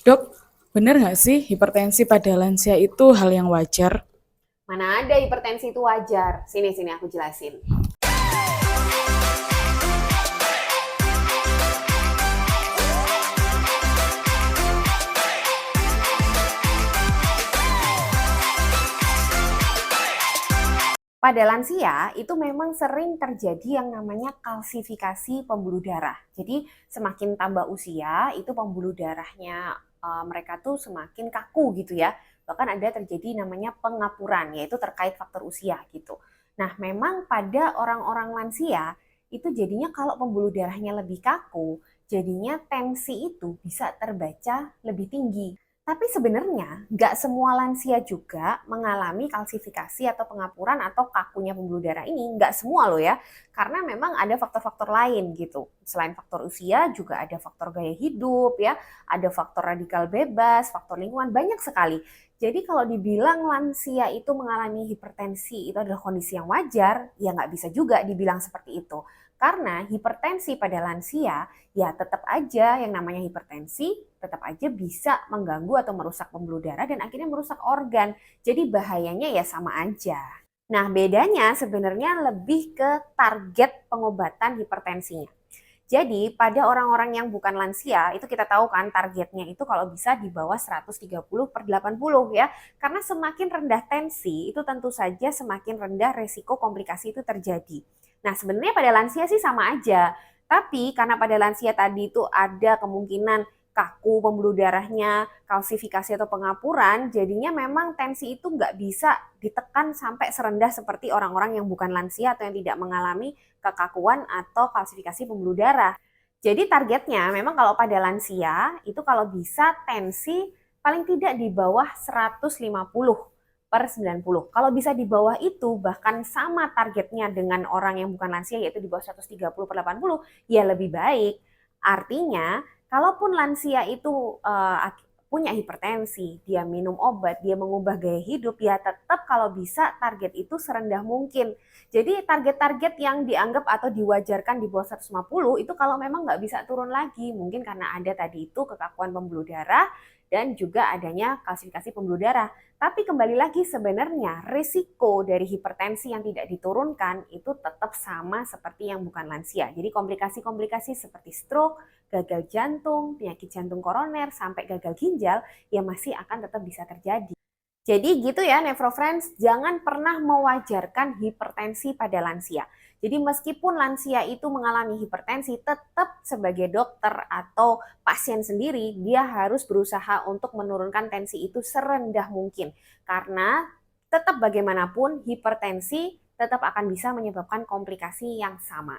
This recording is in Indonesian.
Dok, benar nggak sih hipertensi pada lansia itu hal yang wajar? Mana ada hipertensi itu wajar? Sini aku jelasin. Pada lansia itu memang sering terjadi yang namanya kalsifikasi pembuluh darah. Jadi semakin tambah usia itu pembuluh darahnya mereka tuh semakin kaku gitu ya. Bahkan ada terjadi namanya pengapuran yaitu terkait faktor usia gitu. Nah, memang pada orang-orang lansia itu jadinya kalau pembuluh darahnya lebih kaku, jadinya tensi itu bisa terbaca lebih tinggi. Tapi sebenarnya nggak semua lansia juga mengalami kalsifikasi atau pengapuran atau kakunya pembuluh darah ini. Nggak semua loh ya. Karena memang ada faktor-faktor lain gitu. Selain faktor usia juga ada faktor gaya hidup ya. Ada faktor radikal bebas, faktor lingkungan, banyak sekali. Jadi kalau dibilang lansia itu mengalami hipertensi itu adalah kondisi yang wajar, ya nggak bisa juga dibilang seperti itu. Karena hipertensi pada lansia ya tetap aja yang namanya hipertensi tetap aja bisa mengganggu atau merusak pembuluh darah dan akhirnya merusak organ. Jadi bahayanya ya sama aja. Nah, bedanya sebenarnya lebih ke target pengobatan hipertensinya. Jadi pada orang-orang yang bukan lansia itu kita tahu kan targetnya itu kalau bisa di bawah 130/80 ya. Karena semakin rendah tensi itu tentu saja semakin rendah resiko komplikasi itu terjadi. Nah sebenarnya pada lansia sih sama aja. Tapi karena pada lansia tadi itu ada kemungkinan kaku pembuluh darahnya, kalsifikasi atau pengapuran, jadinya memang tensi itu nggak bisa ditekan sampai serendah seperti orang-orang yang bukan lansia atau yang tidak mengalami kekakuan atau kalsifikasi pembuluh darah. Jadi targetnya memang kalau pada lansia itu kalau bisa tensi paling tidak di bawah 150/90. Kalau bisa di bawah itu bahkan sama targetnya dengan orang yang bukan lansia yaitu di bawah 130/80 ya lebih baik. Artinya kalaupun lansia itu punya hipertensi, dia minum obat, dia mengubah gaya hidup, ya tetap kalau bisa target itu serendah mungkin. Jadi target-target yang dianggap atau diwajarkan di bawah 150 itu kalau memang nggak bisa turun lagi, mungkin karena ada tadi itu kekakuan pembuluh darah dan juga adanya kalsifikasi pembuluh darah. Tapi kembali lagi sebenarnya risiko dari hipertensi yang tidak diturunkan itu tetap sama seperti yang bukan lansia. Jadi komplikasi-komplikasi seperti stroke, gagal jantung, penyakit jantung koroner, sampai gagal ginjal ya masih akan tetap bisa terjadi. Jadi gitu ya Nefrofriends, jangan pernah mewajarkan hipertensi pada lansia. Jadi meskipun lansia itu mengalami hipertensi, tetap sebagai dokter atau pasien sendiri, dia harus berusaha untuk menurunkan tensi itu serendah mungkin. Karena tetap bagaimanapun hipertensi tetap akan bisa menyebabkan komplikasi yang sama.